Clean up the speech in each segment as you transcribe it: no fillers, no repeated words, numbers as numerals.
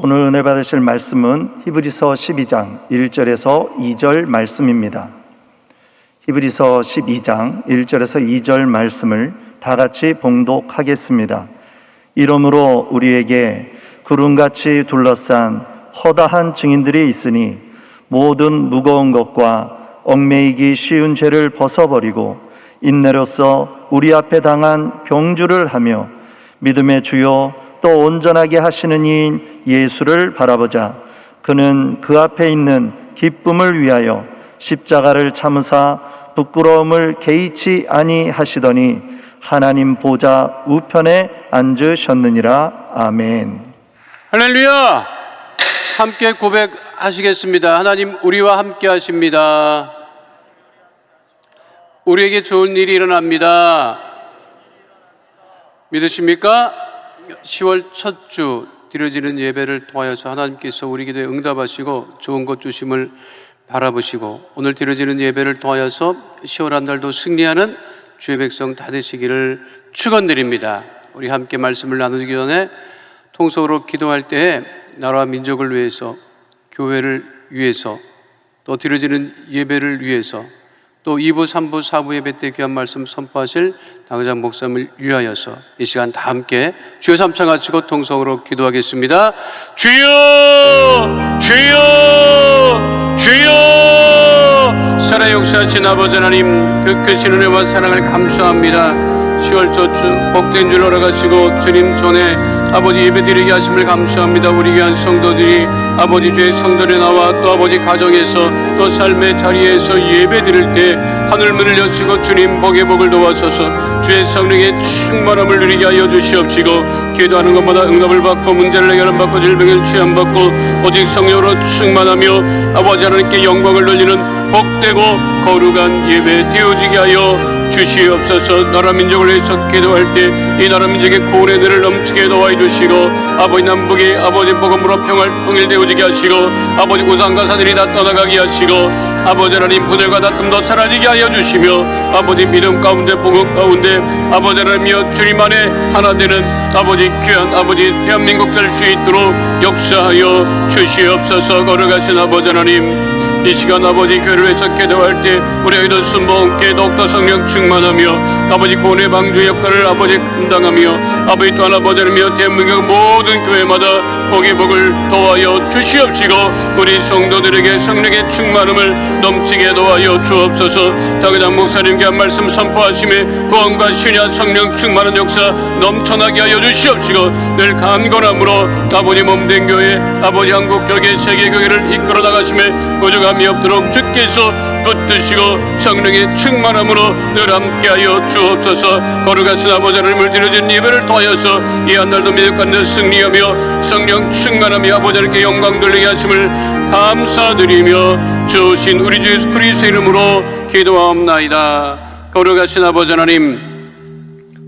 오늘 은혜 받으실 말씀은 히브리서 12장 1절에서 2절 말씀입니다. 히브리서 12장 1절에서 2절 말씀을 다 같이 봉독하겠습니다. 이러므로 우리에게 구름같이 둘러싼 허다한 증인들이 있으니 모든 무거운 것과 얽매이기 쉬운 죄를 벗어버리고 인내로써 우리 앞에 당한 경주를 하며 믿음의 주요 또 온전하게 하시는 이인 예수를 바라보자. 그는 그 앞에 있는 기쁨을 위하여 십자가를 참으사 부끄러움을 개의치 아니하시더니 하나님 보좌 우편에 앉으셨느니라. 아멘. 할렐루야! 함께 고백하시겠습니다. 하나님 우리와 함께 하십니다. 우리에게 좋은 일이 일어납니다. 믿으십니까? 10월 첫 주 드려지는 예배를 통하여서 하나님께서 우리 기도에 응답하시고 좋은 것 주심을 바라보시고 오늘 드려지는 예배를 통하여서 10월 한 달도 승리하는 주의 백성 다 되시기를 축원드립니다. 우리 함께 말씀을 나누기 전에 통속으로 기도할 때에 나라와 민족을 위해서, 교회를 위해서, 또 드려지는 예배를 위해서, 또 2부, 3부, 4부 예배 때 귀한 말씀 선포하실 당회장 목사님을 위하여서 이 시간 다 함께 주여 삼창 하시고 통성으로 기도하겠습니다. 주여! 주여! 주여! 살아 역사하신 아버지 하나님, 그 크신 은혜와 사랑을 감사합니다. 10월 첫 주 복된 줄 알아가지고 주님 전에 아버지 예배드리게 하심을 감사합니다. 우리 귀한 성도들이 아버지 주의 성전에 나와 또 아버지 가정에서 또 삶의 자리에서 예배드릴 때 하늘문을 여시고 주님 복의 복을 도와소서. 주의 성령의 충만함을 누리게 하여 주시옵시고 기도하는 것마다 응답을 받고 문제를 해결받고 질병을 치유받고 오직 성령으로 충만하며 아버지 하나님께 영광을 돌리는 복되고 거룩한 예배 되어지게 하여 주시옵소서. 나라 민족을 위해서 기도할 때 이 나라 민족의 구원의 들을 넘치게 도와주시고 아버지 남북이 아버지 복음으로 통일되어지게 하시고 아버지 우상가사들이 다 떠나가게 하시고 아버지 하나님 분열과 다툼도 사라지게 하여 주시며 아버지 믿음 가운데 복음 가운데 아버지 하나님이여 주님 안에 하나 되는 아버지 귀한 아버지 대한민국 될 수 있도록 역사하여 주시옵소서. 거룩하신 아버지 하나님, 이 시간 아버지 교회를 위해서 기도할 때 우리 아이들 순복음께 더욱더 성령 충만하며 아버지 구원의 방주 역할을 아버지 감당하며 아버지 또한 아버지 하나며 대한민국 모든 교회마다 복의 복을 도와여 주시옵시고 우리 성도들에게 성령의 충만함을 넘치게 도와여 주옵소서. 당회장 목사님께 한 말씀 선포하심에 구원과 신약 성령 충만한 역사 넘쳐나게 하여 주시옵시고 늘 간건함으로 아버지 몸된 교회 아버지 한국교회 세계교회를 이끌어 나가심에 부족함이 없도록 주께서 붙드시고 성령의 충만함으로 늘 함께하여 주옵소서. 거룩하신 아버지 하나님을 드려진 예배를 통하여서 이 한 달도 믿음가운데 승리하며 성령 충만함이 아버지 하나님께 영광 돌리게 하심을 감사드리며 주신 우리 주 예수 그리스도의 이름으로 기도하옵나이다. 거룩하신 아버지 하나님,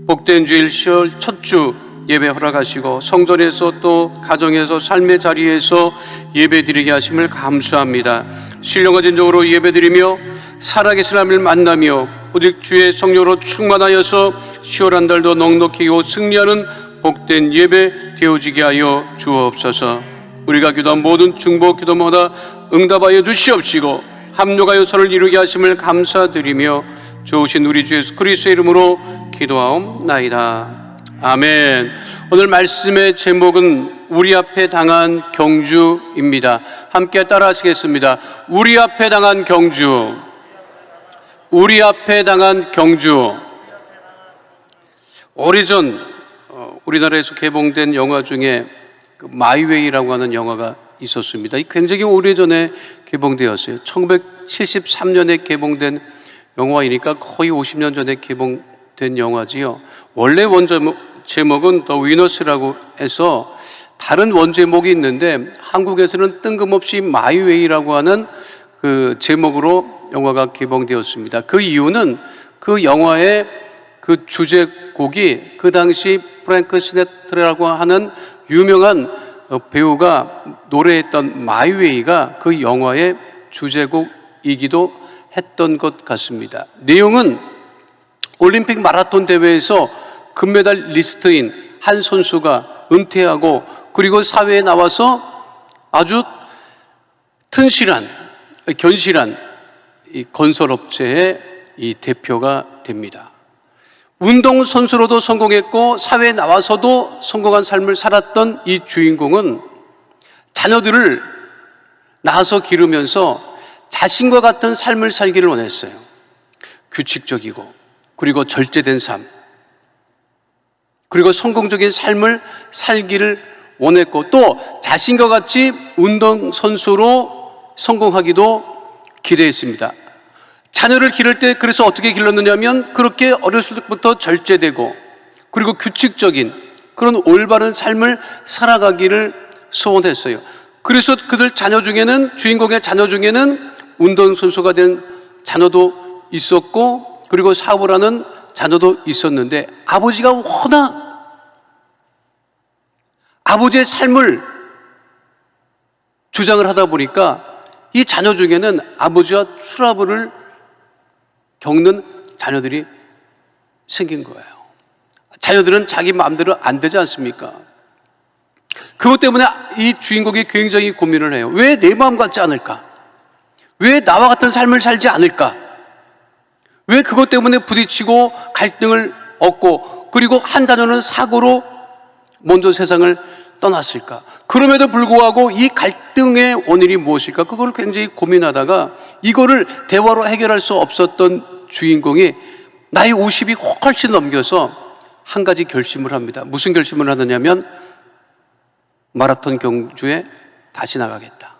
복된 주일 10월 첫 주 예배 허락하시고 성전에서 또 가정에서 삶의 자리에서 예배드리게 하심을 감사합니다. 신령과 진정으로 예배드리며 살아계신 하나님을 만나며 오직 주의 성령으로 충만하여서 10월 한 달도 넉넉히 승리하는 복된 예배 되어지게 하여 주옵소서. 우리가 기도한 모든 중보 기도마다 응답하여 주시옵시고 합력하여 선을 이루게 하심을 감사드리며 좋으신 우리 주 예수 그리스도의 이름으로 기도하옵나이다. 아멘. 오늘 말씀의 제목은 우리 앞에 당한 경주입니다. 함께 따라 하시겠습니다. 우리 앞에 당한 경주. 우리 앞에 당한 경주. 오래전 우리나라에서 개봉된 영화 중에 마이웨이라고 하는 영화가 있었습니다. 굉장히 오래전에 개봉되었어요. 1973년에 개봉된 영화이니까 거의 50년 전에 개봉된 영화지요. 원래 원제 제목은 더 위너스라고 해서 다른 원제목이 있는데 한국에서는 뜬금없이 마이웨이라고 하는 그 제목으로 영화가 개봉되었습니다. 그 이유는 그 영화의 그 주제곡이 그 당시 프랭크 시네트라고 하는 유명한 배우가 노래했던 마이웨이가 그 영화의 주제곡이기도 했던 것 같습니다. 내용은 올림픽 마라톤 대회에서 금메달 리스트인 한 선수가 은퇴하고 그리고 사회에 나와서 아주 견실한 이 건설업체의 이 대표가 됩니다. 운동선수로도 성공했고 사회에 나와서도 성공한 삶을 살았던 이 주인공은 자녀들을 낳아서 기르면서 자신과 같은 삶을 살기를 원했어요. 규칙적이고 그리고 절제된 삶, 그리고 성공적인 삶을 살기를 원했고, 또 자신과 같이 운동선수로 성공하기도 기대했습니다. 자녀를 기를 때 그래서 어떻게 길렀느냐면 그렇게 어렸을 때부터 절제되고 그리고 규칙적인 그런 올바른 삶을 살아가기를 소원했어요. 그래서 그들 자녀 중에는, 주인공의 자녀 중에는 운동선수가 된 자녀도 있었고 그리고 사업을 하는 자녀도 있었는데, 아버지가 워낙 아버지의 삶을 주장을 하다 보니까 이 자녀 중에는 아버지와 트러블을 겪는 자녀들이 생긴 거예요. 자녀들은 자기 마음대로 안 되지 않습니까? 그것 때문에 이 주인공이 굉장히 고민을 해요. 왜 내 마음 같지 않을까? 왜 나와 같은 삶을 살지 않을까? 왜 그것 때문에 부딪히고 갈등을 얻고 그리고 한 자녀는 사고로 먼저 세상을 떠났을까? 그럼에도 불구하고 이 갈등의 원인이 무엇일까? 그걸 굉장히 고민하다가 이거를 대화로 해결할 수 없었던 주인공이 나이 50이 훨씬 넘겨서 한 가지 결심을 합니다. 무슨 결심을 하느냐면 마라톤 경주에 다시 나가겠다.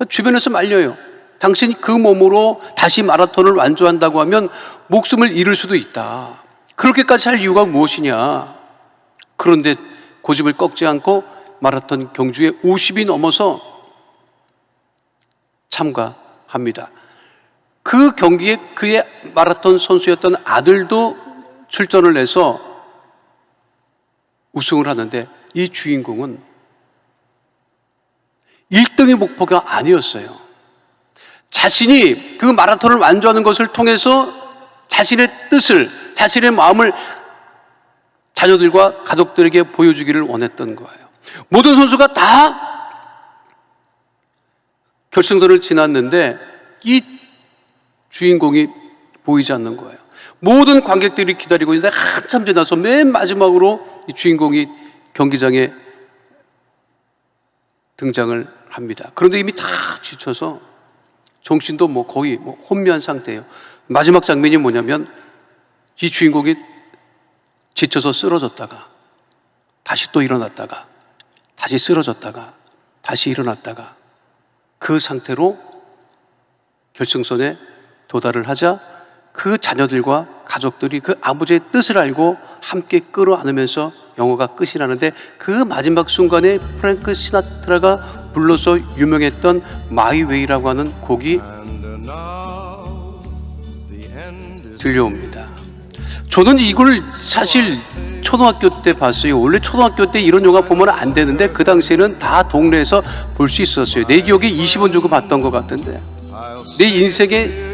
주변에서 말려요. 당신이 그 몸으로 다시 마라톤을 완주한다고 하면 목숨을 잃을 수도 있다. 그렇게까지 할 이유가 무엇이냐? 그런데 고집을 꺾지 않고 마라톤 경주에 50이 넘어서 참가합니다. 그 경기에 그의 마라톤 선수였던 아들도 출전을 해서 우승을 하는데, 이 주인공은 1등의 목표가 아니었어요. 자신이 그 마라톤을 완주하는 것을 통해서 자신의 뜻을, 자신의 마음을 자녀들과 가족들에게 보여주기를 원했던 거예요. 모든 선수가 다 결승선을 지났는데 이 주인공이 보이지 않는 거예요. 모든 관객들이 기다리고 있는데 한참 지나서 맨 마지막으로 이 주인공이 경기장에 등장을 합니다. 그런데 이미 다 지쳐서 정신도 거의 혼미한 상태예요. 마지막 장면이 뭐냐면 이 주인공이 지쳐서 쓰러졌다가 다시 또 일어났다가 다시 쓰러졌다가 다시 일어났다가 그 상태로 결승선에 도달을 하자 그 자녀들과 가족들이 그 아버지의 뜻을 알고 함께 끌어안으면서 영화가 끝이 나는데, 그 마지막 순간에 프랭크 시나트라가 불러서 유명했던 마이 웨이라고 하는 곡이 들려옵니다. 저는 이걸 사실 초등학교 때 봤어요. 원래 초등학교 때 이런 영화 보면 안 되는데 그 당시에는 다 동네에서 볼 수 있었어요. 내 기억에 20원 주고 봤던 것 같은데, 내 인생에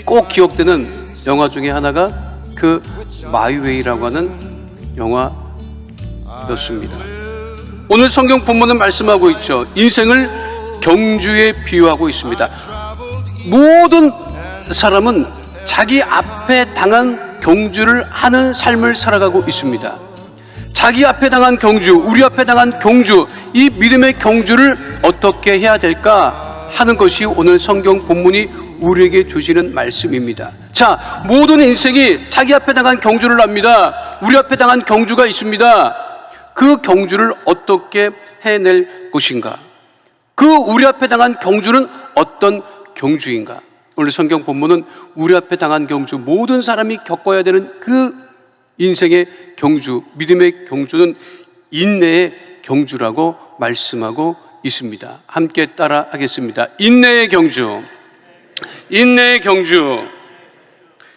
꼭 기억되는 영화 중에 하나가 그 마이웨이라고 하는 영화였습니다. 오늘 성경 본문은 말씀하고 있죠. 인생을 경주에 비유하고 있습니다. 모든 사람은 자기 앞에 당한 경주를 하는 삶을 살아가고 있습니다. 자기 앞에 당한 경주, 우리 앞에 당한 경주, 이 믿음의 경주를 어떻게 해야 될까 하는 것이 오늘 성경 본문이 우리에게 주시는 말씀입니다. 자, 모든 인생이 자기 앞에 당한 경주를 합니다. 우리 앞에 당한 경주가 있습니다. 그 경주를 어떻게 해낼 것인가? 그 우리 앞에 당한 경주는 어떤 경주인가? 오늘 성경 본문은 우리 앞에 당한 경주, 모든 사람이 겪어야 되는 그 인생의 경주, 믿음의 경주는 인내의 경주라고 말씀하고 있습니다. 함께 따라 하겠습니다. 인내의 경주, 인내의 경주.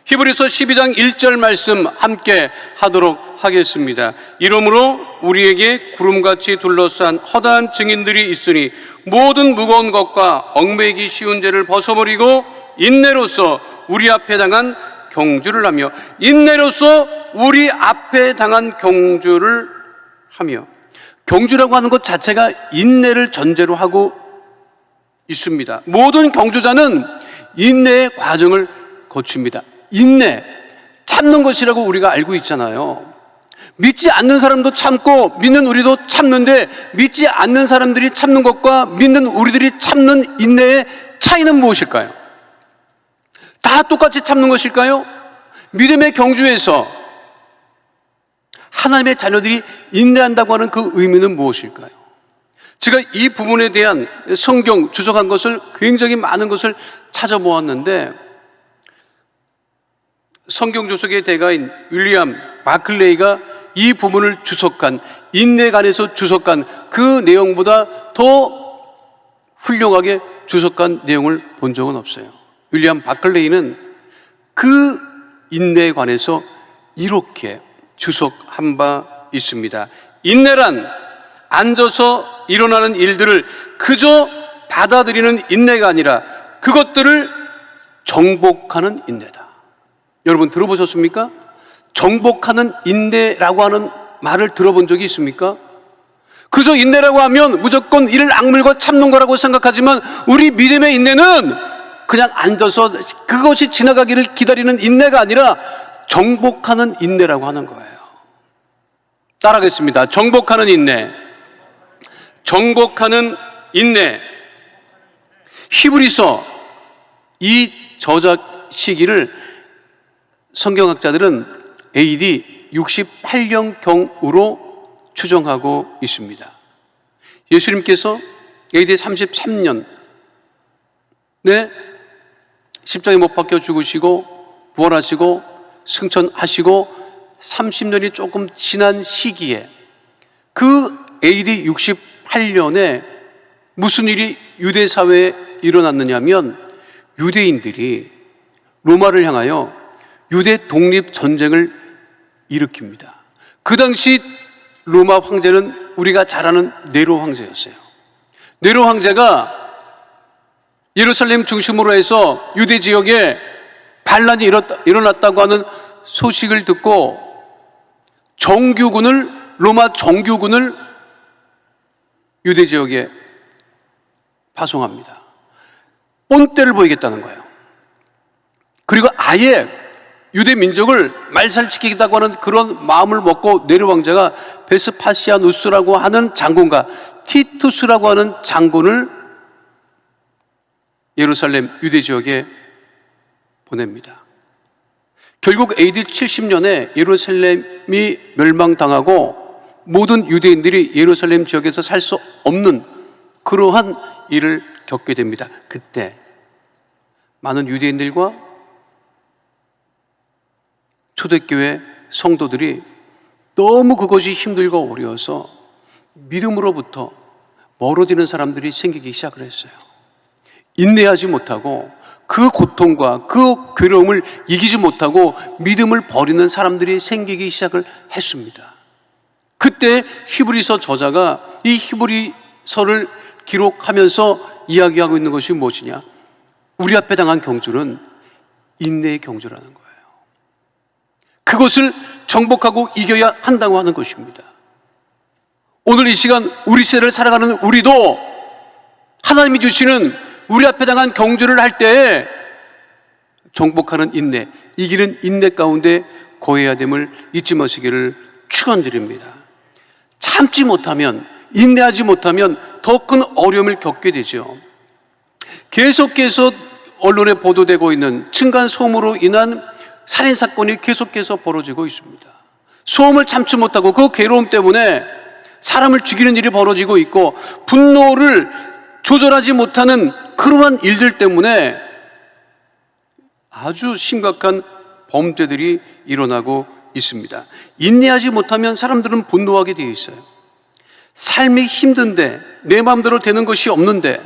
히브리서 12장 1절 말씀 함께 하도록 하겠습니다. 이러므로 우리에게 구름같이 둘러싼 허다한 증인들이 있으니 모든 무거운 것과 얽매이기 쉬운 죄를 벗어버리고 인내로서 우리 앞에 당한 경주를 하며 인내로서 우리 앞에 당한 경주를 하며, 경주라고 하는 것 자체가 인내를 전제로 하고 있습니다. 모든 경주자는 인내의 과정을 거칩니다. 인내, 참는 것이라고 우리가 알고 있잖아요. 믿지 않는 사람도 참고 믿는 우리도 참는데, 믿지 않는 사람들이 참는 것과 믿는 우리들이 참는 인내의 차이는 무엇일까요? 다 똑같이 참는 것일까요? 믿음의 경주에서 하나님의 자녀들이 인내한다고 하는 그 의미는 무엇일까요? 제가 이 부분에 대한 성경 주석한 것을, 굉장히 많은 것을 찾아보았는데, 성경 주석의 대가인 윌리엄 바클레이가 이 부분을 주석한, 인내에 관해서 주석한 그 내용보다 더 훌륭하게 주석한 내용을 본 적은 없어요. 윌리엄 바클레이는 그 인내에 관해서 이렇게 주석한 바 있습니다. 인내란 앉아서 일어나는 일들을 그저 받아들이는 인내가 아니라 그것들을 정복하는 인내다. 여러분 들어보셨습니까? 정복하는 인내라고 하는 말을 들어본 적이 있습니까? 그저 인내라고 하면 무조건 이를 악물고 참는 거라고 생각하지만, 우리 믿음의 인내는 그냥 앉아서 그것이 지나가기를 기다리는 인내가 아니라 정복하는 인내라고 하는 거예요. 따라하겠습니다. 정복하는 인내. 정복하는 인내. 히브리서 이 저작 시기를 성경학자들은 AD 68년경으로 추정하고 있습니다. 예수님께서 AD 33년 십자가에 못 박혀 죽으시고 부활하시고 승천하시고 30년이 조금 지난 시기에, 그 AD 68년에 무슨 일이 유대 사회에 일어났느냐면, 유대인들이 로마를 향하여 유대 독립 전쟁을 일으킵니다. 그 당시 로마 황제는 우리가 잘 아는 네로 황제였어요. 네로 황제가 예루살렘 중심으로 해서 유대 지역에 반란이 일어났다고 하는 소식을 듣고 로마 정규군을 유대 지역에 파송합니다. 본때를 보이겠다는 거예요. 그리고 아예 유대 민족을 말살시키겠다고 하는 그런 마음을 먹고 네로 황제가 베스파시아누스라고 하는 장군과 티투스라고 하는 장군을 예루살렘 유대 지역에 보냅니다. 결국 AD 70년에 예루살렘이 멸망당하고 모든 유대인들이 예루살렘 지역에서 살 수 없는 그러한 일을 겪게 됩니다. 그때 많은 유대인들과 초대교회 성도들이 너무 그것이 힘들고 어려워서 믿음으로부터 멀어지는 사람들이 생기기 시작을 했어요. 인내하지 못하고 그 고통과 그 괴로움을 이기지 못하고 믿음을 버리는 사람들이 생기기 시작을 했습니다. 그때 히브리서 저자가 이 히브리서를 기록하면서 이야기하고 있는 것이 무엇이냐? 우리 앞에 당한 경주는 인내의 경주라는 거예요. 그것을 정복하고 이겨야 한다고 하는 것입니다. 오늘 이 시간 우리 시대를 살아가는 우리도 하나님이 주시는 우리 앞에 당한 경주를 할 때 정복하는 인내, 이기는 인내 가운데 거해야 됨을 잊지 마시기를 축원드립니다. 참지 못하면, 인내하지 못하면 더 큰 어려움을 겪게 되죠. 계속해서 언론에 보도되고 있는 층간소음으로 인한 살인사건이 계속해서 벌어지고 있습니다. 소음을 참지 못하고 그 괴로움 때문에 사람을 죽이는 일이 벌어지고 있고, 분노를 조절하지 못하는 그러한 일들 때문에 아주 심각한 범죄들이 일어나고 있습니다. 인내하지 못하면 사람들은 분노하게 되어 있어요. 삶이 힘든데, 내 마음대로 되는 것이 없는데,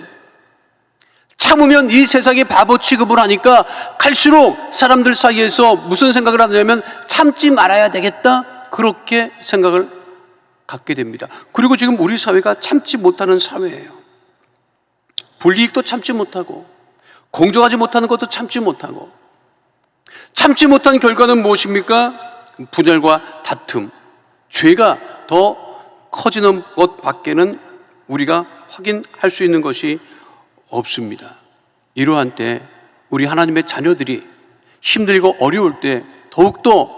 참으면 이 세상에 바보 취급을 하니까 갈수록 사람들 사이에서 무슨 생각을 하냐면 참지 말아야 되겠다, 그렇게 생각을 갖게 됩니다. 그리고 지금 우리 사회가 참지 못하는 사회예요. 불이익도 참지 못하고, 공정하지 못하는 것도 참지 못하고, 참지 못한 결과는 무엇입니까? 분열과 다툼, 죄가 더 커지는 것 밖에는 우리가 확인할 수 있는 것이 없습니다. 이러한 때 우리 하나님의 자녀들이 힘들고 어려울 때 더욱더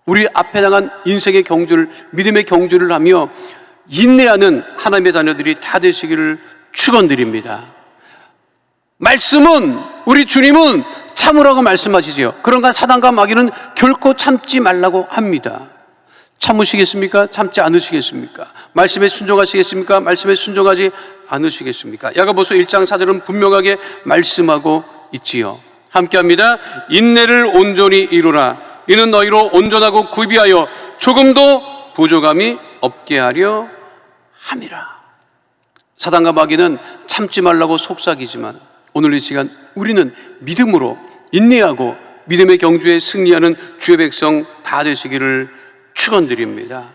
우리 앞에 나간 인생의 경주를, 믿음의 경주를 하며 인내하는 하나님의 자녀들이 다 되시기를 축원드립니다. 말씀은, 우리 주님은 참으라고 말씀하시지요. 그런가 사단과 마귀는 결코 참지 말라고 합니다. 참으시겠습니까? 참지 않으시겠습니까? 말씀에 순종하시겠습니까? 말씀에 순종하지 않으시겠습니까? 야고보서 1장 4절은 분명하게 말씀하고 있지요. 함께합니다. 인내를 온전히 이루라. 이는 너희로 온전하고 구비하여 조금도 부족함이 없게 하려 함이라. 사단과 마귀는 참지 말라고 속삭이지만 오늘 이 시간 우리는 믿음으로 인내하고 믿음의 경주에 승리하는 주의 백성 다 되시기를 축원드립니다.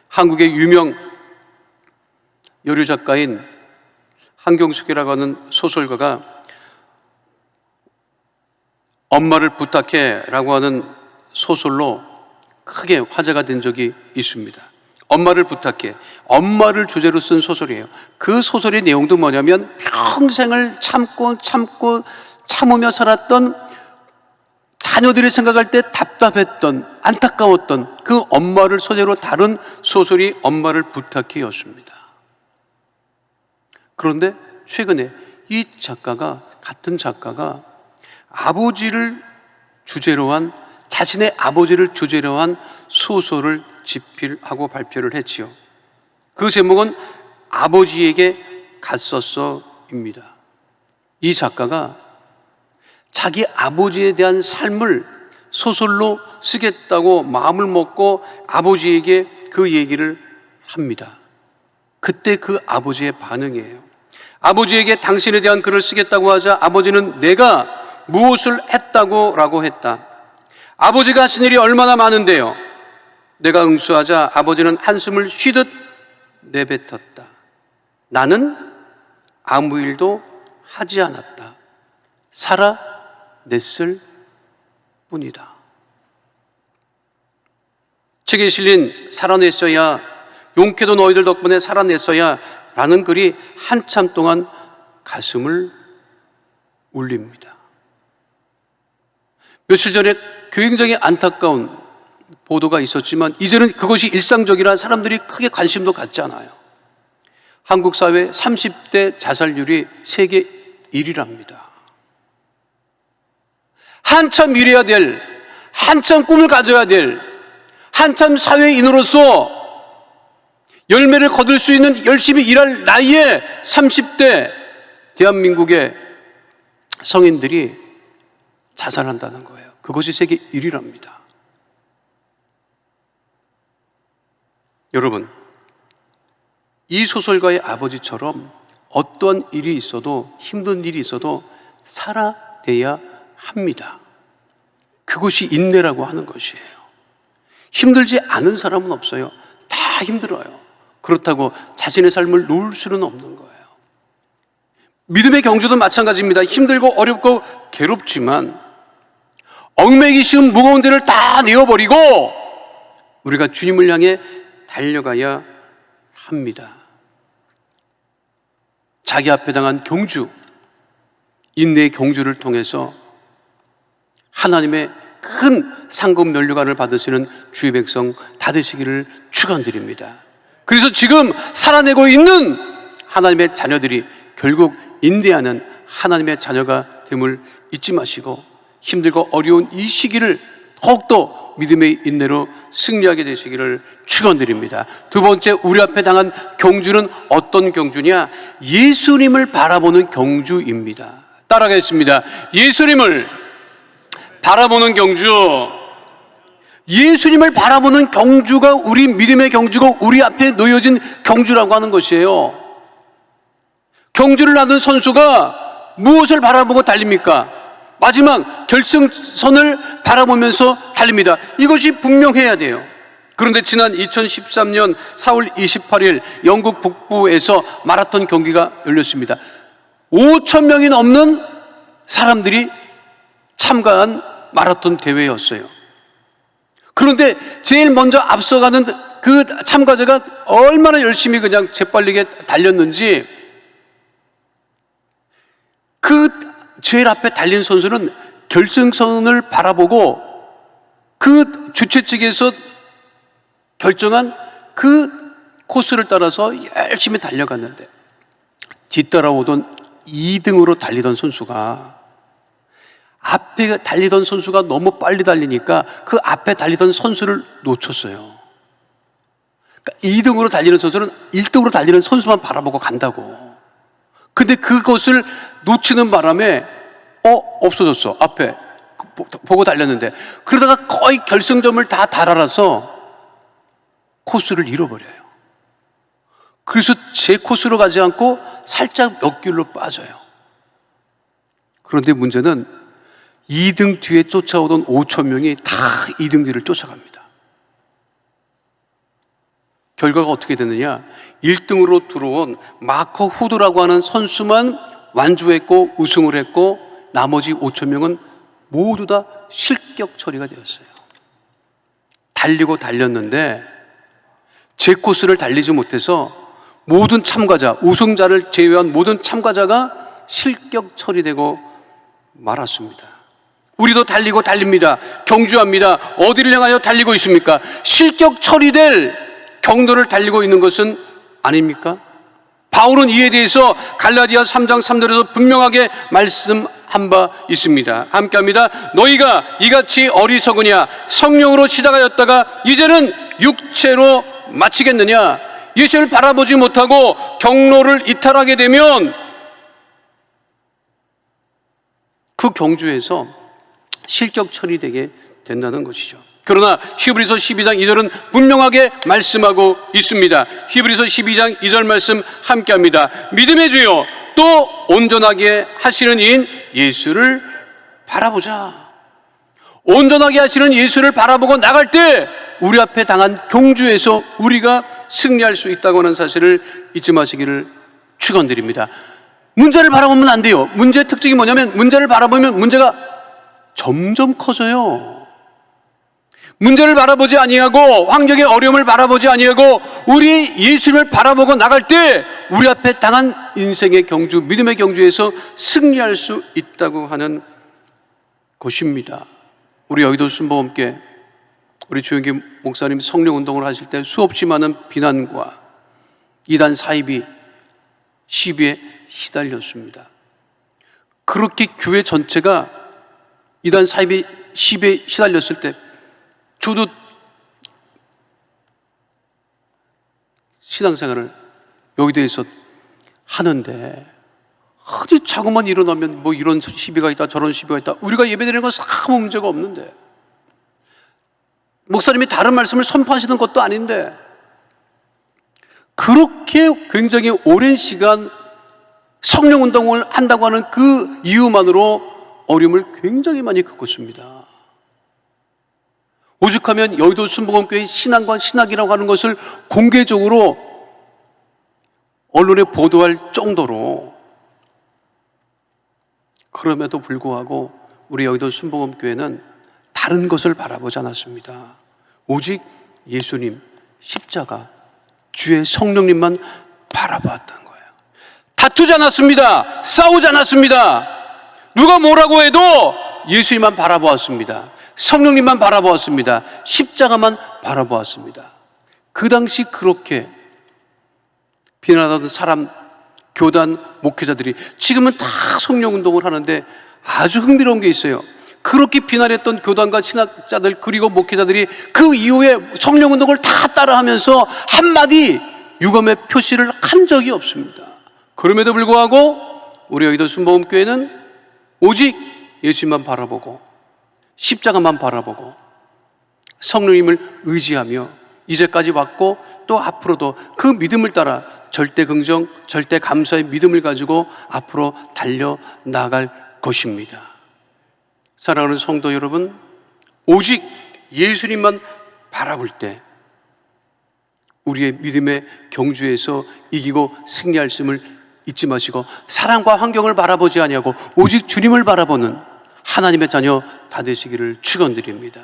한국의 유명 여류 작가인 한경숙이라고 하는 소설가가 엄마를 부탁해 라고 하는 소설로 크게 화제가 된 적이 있습니다. 엄마를 부탁해, 엄마를 주제로 쓴 소설이에요. 그 소설의 내용도 뭐냐면 평생을 참으며 살았던 자녀들이 생각할 때 답답했던, 안타까웠던 그 엄마를 소재로 다룬 소설이 엄마를 부탁해였습니다. 그런데 최근에 이 작가가, 같은 작가가 아버지를 주제로 한, 자신의 아버지를 주제로 한 소설을 집필하고 발표를 했지요. 그 제목은 아버지에게 갔었어입니다. 이 작가가 자기 아버지에 대한 삶을 소설로 쓰겠다고 마음을 먹고 아버지에게 그 얘기를 합니다. 그때 그 아버지의 반응이에요. 아버지에게 당신에 대한 글을 쓰겠다고 하자 아버지는 내가 무엇을 했다고 라고 했다. 아버지가 하신 일이 얼마나 많은데요. 내가 응수하자 아버지는 한숨을 쉬듯 내뱉었다. 나는 아무 일도 하지 않았다. 살아냈을 뿐이다. 책에 실린 살아냈어야, 용케도 너희들 덕분에 살아냈어야 라는 글이 한참 동안 가슴을 울립니다. 며칠 전에 굉장히 안타까운 보도가 있었지만 이제는 그것이 일상적이라 사람들이 크게 관심도 갖지 않아요. 한국 사회 30대 자살률이 세계 1위랍니다. 한참 일해야 될, 한참 꿈을 가져야 될, 한참 사회인으로서 열매를 거둘 수 있는 열심히 일할 나이에 30대 대한민국의 성인들이 자살한다는 거예요. 그것이 세계 1위랍니다. 여러분, 이 소설가의 아버지처럼 어떠한 일이 있어도, 힘든 일이 있어도 살아내야 합니다. 그것이 인내라고 하는 것이에요. 힘들지 않은 사람은 없어요. 다 힘들어요. 그렇다고 자신의 삶을 놓을 수는 없는 거예요. 믿음의 경주도 마찬가지입니다. 힘들고 어렵고 괴롭지만 얽매기 쉬운 무거운 데를 다 내어버리고 우리가 주님을 향해 달려가야 합니다. 자기 앞에 당한 경주, 인내의 경주를 통해서 하나님의 큰 상급 면류관을 받으시는 주의 백성 다 되시기를 축원드립니다. 그래서 지금 살아내고 있는 하나님의 자녀들이 결국 인내하는 하나님의 자녀가 됨을 잊지 마시고 힘들고 어려운 이 시기를 더욱더 믿음의 인내로 승리하게 되시기를 축원드립니다. 두 번째, 우리 앞에 당한 경주는 어떤 경주냐? 예수님을 바라보는 경주입니다. 따라가겠습니다. 예수님을 바라보는 경주. 예수님을 바라보는 경주가 우리 믿음의 경주고 우리 앞에 놓여진 경주라고 하는 것이에요. 경주를 하는 선수가 무엇을 바라보고 달립니까? 마지막 결승선을 바라보면서 달립니다. 이것이 분명해야 돼요. 그런데 지난 2013년 4월 28일 영국 북부에서 마라톤 경기가 열렸습니다. 5천 명이 넘는 사람들이 참가한 마라톤 대회였어요. 그런데 제일 먼저 앞서가는 그 참가자가 얼마나 열심히 그냥 재빨리게 달렸는지 그 제일 앞에 달린 선수는 결승선을 바라보고 그 주최 측에서 결정한 그 코스를 따라서 열심히 달려갔는데 뒤따라오던 2등으로 달리던 선수가 앞에 달리던 선수가 너무 빨리 달리니까 그 앞에 달리던 선수를 놓쳤어요. 그러니까 2등으로 달리는 선수는 1등으로 달리는 선수만 바라보고 간다고. 근데 그것을 놓치는 바람에 없어졌어. 앞에 보고 달렸는데 그러다가 거의 결승점을 다 달아나서 코스를 잃어버려요. 그래서 제 코스로 가지 않고 살짝 옆길로 빠져요. 그런데 문제는 2등 뒤에 쫓아오던 5천 명이 다 2등 뒤를 쫓아갑니다. 결과가 어떻게 됐느냐? 1등으로 들어온 마커 후드라고 하는 선수만 완주했고 우승을 했고 나머지 5천 명은 모두 다 실격 처리가 되었어요. 달리고 달렸는데 제 코스를 달리지 못해서 모든 참가자, 우승자를 제외한 모든 참가자가 실격 처리되고 말았습니다. 우리도 달리고 달립니다. 경주합니다. 어디를 향하여 달리고 있습니까? 실격 처리될 경로를 달리고 있는 것은 아닙니까? 바울은 이에 대해서 갈라디아 3장 3절에서 분명하게 말씀한 바 있습니다. 함께합니다. 너희가 이같이 어리석으냐? 성령으로 시작하였다가 이제는 육체로 마치겠느냐? 예수를 바라보지 못하고 경로를 이탈하게 되면 그 경주에서 실격 처리되게 된다는 것이죠. 그러나 히브리서 12장 2절은 분명하게 말씀하고 있습니다. 히브리서 12장 2절 말씀 함께합니다. 믿음의 주요 또 온전하게 하시는 이인 예수를 바라보자. 온전하게 하시는 예수를 바라보고 나갈 때 우리 앞에 당한 경주에서 우리가 승리할 수 있다고 하는 사실을 잊지 마시기를 축원드립니다. 문제를 바라보면 안 돼요. 문제의 특징이 뭐냐면 문제를 바라보면 문제가 점점 커져요. 문제를 바라보지 아니하고 환경의 어려움을 바라보지 아니하고 우리 예수님을 바라보고 나갈 때 우리 앞에 당한 인생의 경주, 믿음의 경주에서 승리할 수 있다고 하는 것입니다. 우리 여의도 순복음교회 우리 조영기 목사님 성령운동을 하실 때 수없이 많은 비난과 이단 사이비 시비에 시달렸습니다. 그렇게 교회 전체가 이단 사이비 시비에 시달렸을 때 저도 신앙생활을 여의도에서 하는데 어디 자고만 일어나면 뭐 이런 시비가 있다 저런 시비가 있다. 우리가 예배드리는 건 아무 문제가 없는데 목사님이 다른 말씀을 선포하시는 것도 아닌데 그렇게 굉장히 오랜 시간 성령운동을 한다고 하는 그 이유만으로 어려움을 굉장히 많이 겪었습니다. 오죽하면 여의도 순복음교회 신앙과 신학이라고 하는 것을 공개적으로 언론에 보도할 정도로 그럼에도 불구하고 우리 여의도 순복음교회는 다른 것을 바라보지 않았습니다. 오직 예수님, 십자가, 주의 성령님만 바라보았던 거예요. 다투지 않았습니다. 싸우지 않았습니다. 누가 뭐라고 해도 예수님만 바라보았습니다. 성령님만 바라보았습니다. 십자가만 바라보았습니다. 그 당시 그렇게 비난하던 사람, 교단, 목회자들이 지금은 다 성령운동을 하는데 아주 흥미로운 게 있어요. 그렇게 비난했던 교단과 신학자들 그리고 목회자들이 그 이후에 성령운동을 다 따라하면서 한마디 유감의 표시를 한 적이 없습니다. 그럼에도 불구하고 우리 여의도 순복음교회는 오직 예수님만 바라보고 십자가만 바라보고 성령님을 의지하며 이제까지 왔고 또 앞으로도 그 믿음을 따라 절대 긍정, 절대 감사의 믿음을 가지고 앞으로 달려나갈 것입니다. 사랑하는 성도 여러분, 오직 예수님만 바라볼 때 우리의 믿음의 경주에서 이기고 승리할 것을 잊지 마시고 사랑과 환경을 바라보지 아니하고 오직 주님을 바라보는 하나님의 자녀 다 되시기를 축원드립니다.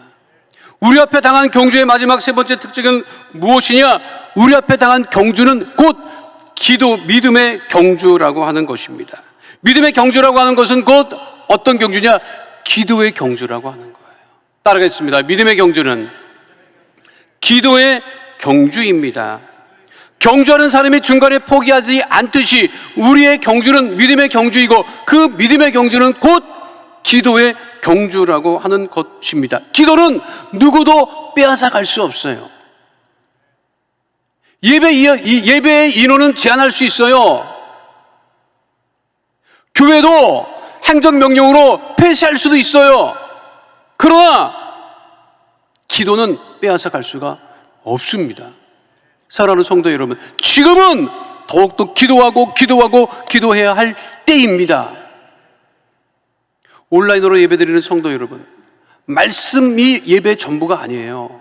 우리 앞에 당한 경주의 마지막 세 번째 특징은 무엇이냐? 우리 앞에 당한 경주는 곧 기도, 믿음의 경주라고 하는 것입니다. 믿음의 경주라고 하는 것은 곧 어떤 경주냐? 기도의 경주라고 하는 거예요. 따라가겠습니다. 믿음의 경주는 기도의 경주입니다. 경주하는 사람이 중간에 포기하지 않듯이 우리의 경주는 믿음의 경주이고 그 믿음의 경주는 곧 기도의 경주라고 하는 것입니다. 기도는 누구도 빼앗아 갈 수 없어요. 예배의 인원은 제한할 수 있어요. 교회도 행정명령으로 폐쇄할 수도 있어요. 그러나 기도는 빼앗아 갈 수가 없습니다. 사랑하는 성도 여러분, 지금은 더욱더 기도해야 할 때입니다. 온라인으로 예배드리는 성도 여러분, 말씀이 예배의 전부가 아니에요.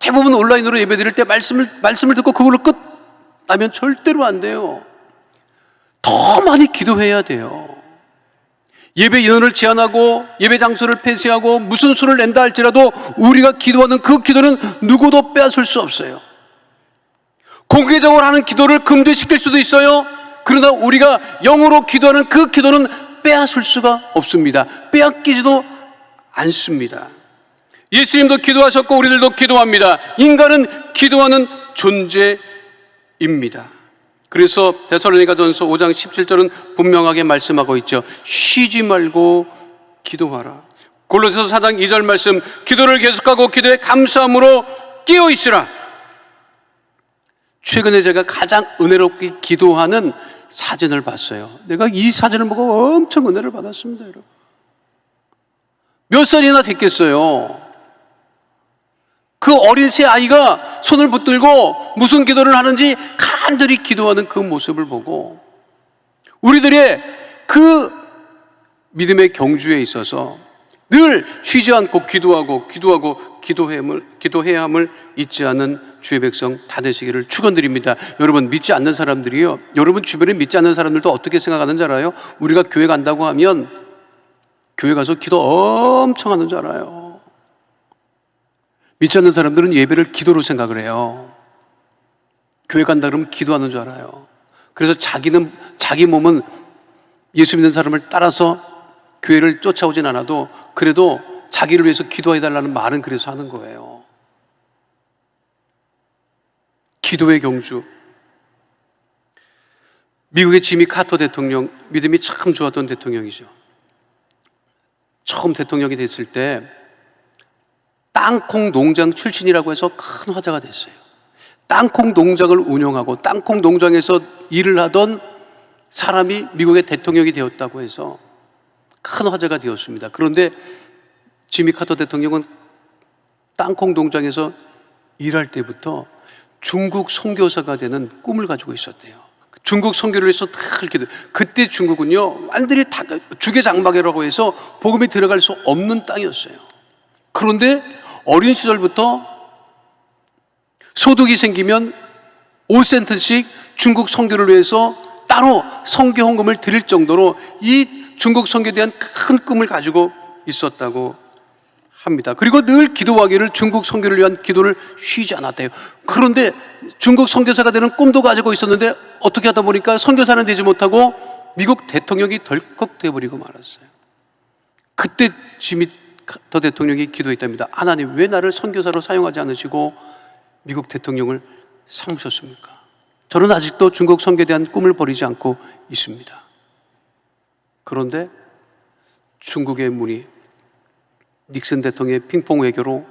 대부분 온라인으로 예배드릴 때 말씀을 듣고 그걸로 끝나면 절대로 안 돼요. 더 많이 기도해야 돼요. 예배 인원을 제한하고 예배 장소를 폐쇄하고 무슨 수를 낸다 할지라도 우리가 기도하는 그 기도는 누구도 빼앗을 수 없어요. 공개적으로 하는 기도를 금지시킬 수도 있어요. 그러나 우리가 영으로 기도하는 그 기도는 빼앗을 수가 없습니다. 빼앗기지도 않습니다. 예수님도 기도하셨고 우리들도 기도합니다. 인간은 기도하는 존재입니다. 그래서 데살로니가전서 5장 17절은 분명하게 말씀하고 있죠. 쉬지 말고 기도하라. 골로새서 4장 2절 말씀, 기도를 계속하고 기도에 감사함으로 깨어 있으라. 최근에 제가 가장 은혜롭게 기도하는 사진을 봤어요. 내가 이 사진을 보고 엄청 은혜를 받았습니다, 여러분. 몇 살이나 됐겠어요? 그 어린 새 아이가 손을 붙들고 무슨 기도를 하는지 간절히 기도하는 그 모습을 보고 우리들의 그 믿음의 경주에 있어서 늘 쉬지 않고 기도해야 함을 잊지 않는 주의 백성 다 되시기를 축원드립니다. 여러분, 믿지 않는 사람들이요, 여러분 주변에 믿지 않는 사람들도 어떻게 생각하는 줄 알아요? 우리가 교회 간다고 하면 교회 가서 기도 엄청 하는 줄 알아요. 믿지 않는 사람들은 예배를 기도로 생각을 해요. 교회 간다 그러면 기도하는 줄 알아요. 그래서 자기 몸은 예수 믿는 사람을 따라서 교회를 쫓아오진 않아도 그래도 자기를 위해서 기도해달라는 말은 그래서 하는 거예요. 기도의 경주. 미국의 지미 카터 대통령, 믿음이 참 좋았던 대통령이죠. 처음 대통령이 됐을 때 땅콩 농장 출신이라고 해서 큰 화제가 됐어요. 땅콩 농장을 운영하고 땅콩 농장에서 일을 하던 사람이 미국의 대통령이 되었다고 해서 큰 화제가 되었습니다. 그런데 지미 카터 대통령은 땅콩 농장에서 일할 때부터 중국 선교사가 되는 꿈을 가지고 있었대요. 중국 선교를 해서 다 이렇게 그때 중국은요 완전히 다 주계장막이라고 해서 복음이 들어갈 수 없는 땅이었어요. 그런데 어린 시절부터 소득이 생기면 5센트씩 중국 선교를 위해서 따로 선교 헌금을 드릴 정도로 이 중국 선교에 대한 큰 꿈을 가지고 있었다고 합니다. 그리고 늘 기도하기를 중국 선교를 위한 기도를 쉬지 않았대요. 그런데 중국 선교사가 되는 꿈도 가지고 있었는데 어떻게 하다 보니까 선교사는 되지 못하고 미국 대통령이 덜컥 되어버리고 말았어요. 그때 지미 카터 대통령이 기도했답니다. 하나님, 왜 나를 선교사로 사용하지 않으시고 미국 대통령을 삼으셨습니까? 저는 아직도 중국 선교에 대한 꿈을 버리지 않고 있습니다. 그런데 중국의 문이 닉슨 대통령의 핑퐁 외교로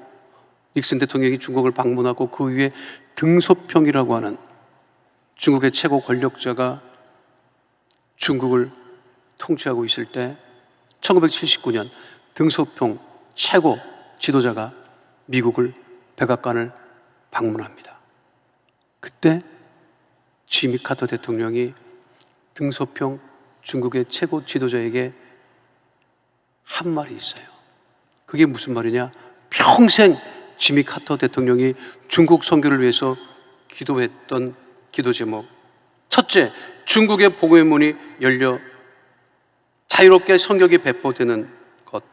닉슨 대통령이 중국을 방문하고 그 위에 등소평이라고 하는 중국의 최고 권력자가 중국을 통치하고 있을 때 1979년 등소평 최고 지도자가 미국을 백악관을 방문합니다. 그때 지미 카터 대통령이 등소평 중국의 최고 지도자에게 한 말이 있어요. 그게 무슨 말이냐? 평생 지미 카터 대통령이 중국 선교를 위해서 기도했던 기도 제목. 첫째, 중국의 복음의 문이 열려 자유롭게 선교가 배포되는 것.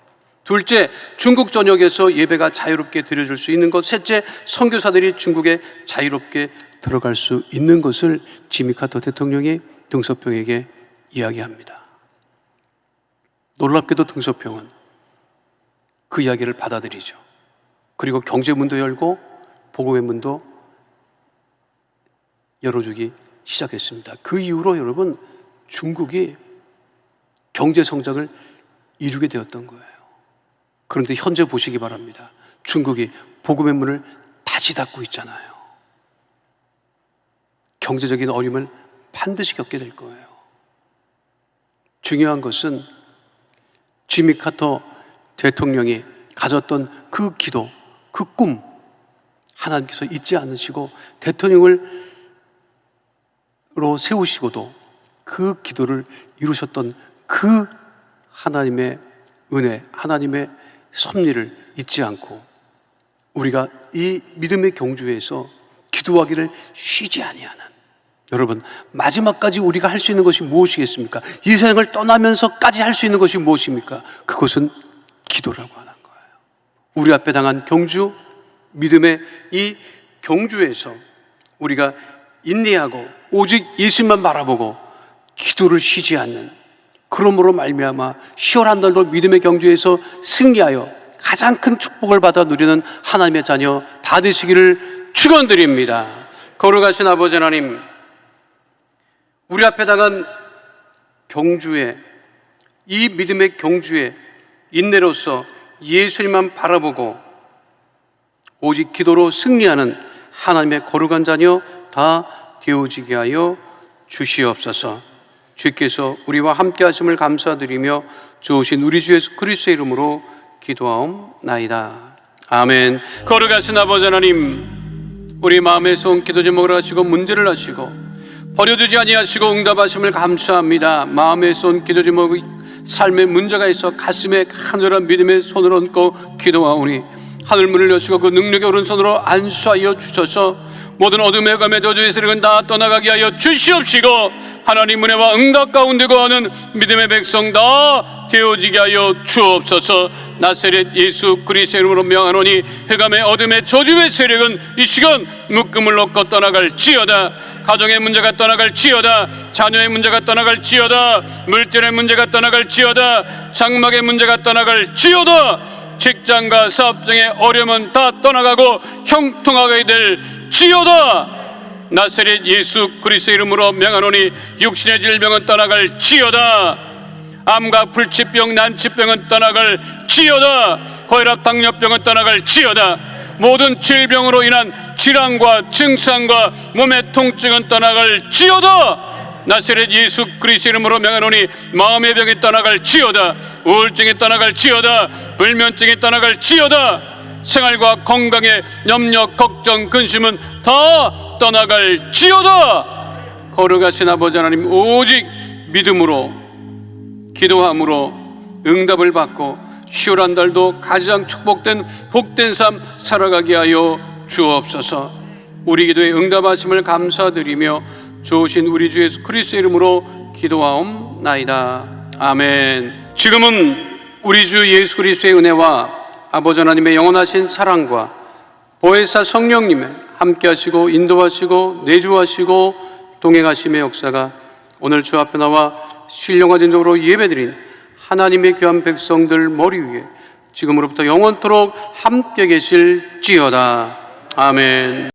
둘째, 중국 전역에서 예배가 자유롭게 드려질 수 있는 것. 셋째, 선교사들이 중국에 자유롭게 들어갈 수 있는 것을 지미 카터 대통령이 등소평에게 이야기합니다. 놀랍게도 등소평은 그 이야기를 받아들이죠. 그리고 경제문도 열고 복음의 문도 열어주기 시작했습니다. 그 이후로 여러분, 중국이 경제 성장을 이루게 되었던 거예요. 그런데 현재 보시기 바랍니다. 중국이 복음의 문을 다시 닫고 있잖아요. 경제적인 어려움을 반드시 겪게 될 거예요. 중요한 것은 지미 카터 대통령이 가졌던 그 기도, 그 꿈, 하나님께서 잊지 않으시고 대통령으로 세우시고도 그 기도를 이루셨던 그 하나님의 은혜, 하나님의 섭리를 잊지 않고 우리가 이 믿음의 경주에서 기도하기를 쉬지 아니하는, 여러분, 마지막까지 우리가 할 수 있는 것이 무엇이겠습니까? 이 세상을 떠나면서까지 할 수 있는 것이 무엇입니까? 그것은 기도라고 하는 거예요. 우리 앞에 당한 경주, 믿음의 이 경주에서 우리가 인내하고 오직 예수만 바라보고 기도를 쉬지 않는, 그러므로 말미암아 10월 한 달도 믿음의 경주에서 승리하여 가장 큰 축복을 받아 누리는 하나님의 자녀 다 되시기를 축원드립니다. 거룩하신 아버지 하나님, 우리 앞에 당한 경주에, 이 믿음의 경주에 인내로서 예수님만 바라보고 오직 기도로 승리하는 하나님의 거룩한 자녀 다 되어지게 하여 주시옵소서. 주께서 우리와 함께 하심을 감사드리며 주오신 우리 주 예수 그리스도의 이름으로 기도하옵나이다. 아멘. 거룩하신 아버지 하나님, 우리 마음에서 온 기도 제목을 하시고 문제를 하시고 버려두지 아니하시고 응답하심을 감사합니다. 마음에서 온 기도 제목이 삶의 문제가 있어 가슴에 간절한 믿음의 손을 얹고 기도하오니 하늘문을 여시고 그 능력의 오른손으로 안수하여 주셔서 모든 어둠의 감에 저주의 세력은 다 떠나가게 하여 주시옵시고 하나님 은혜와 응답 가운데 거하는 믿음의 백성 다 되어지게 하여 주옵소서. 나사렛 예수 그리스도의 이름으로 명하노니 흑암의 어둠의 저주의 세력은 이 시간 묶음을 놓고 떠나갈지어다. 가정의 문제가 떠나갈지어다. 자녀의 문제가 떠나갈지어다. 물질의 문제가 떠나갈지어다. 장막의 문제가 떠나갈지어다. 직장과 사업장의 어려움은 다 떠나가고 형통하게 될지어다. 나사렛 예수 그리스도의 이름으로 명하노니 육신의 질병은 떠나갈지어다. 암과 불치병, 난치병은 떠나갈지어다. 고혈압, 당뇨병은 떠나갈지어다. 모든 질병으로 인한 질환과 증상과 몸의 통증은 떠나갈지어다. 나사렛 예수 그리스도의 이름으로 명하노니 마음의 병이 떠나갈지어다. 우울증이 떠나갈지어다. 불면증이 떠나갈지어다. 생활과 건강의 염려, 걱정, 근심은 다 떠나갈지어다. 거룩하신 아버지 하나님, 오직 믿음으로 기도함으로 응답을 받고 10월 한 달도 가장 축복된 복된 삶 살아가게 하여 주옵소서. 우리 기도에 응답하심을 감사드리며 주오신 우리 주 예수 그리스도의 이름으로 기도하옵나이다. 아멘. 지금은 우리 주 예수 그리스도의 은혜와 아버지 하나님의 영원하신 사랑과 보혜사 성령님의 함께하시고 인도하시고 내주하시고 동행하심의 역사가 오늘 주 앞에 나와 신령한 적으로 예배드린 하나님의 귀한 백성들 머리 위에 지금으로부터 영원토록 함께 계실지어다. 아멘.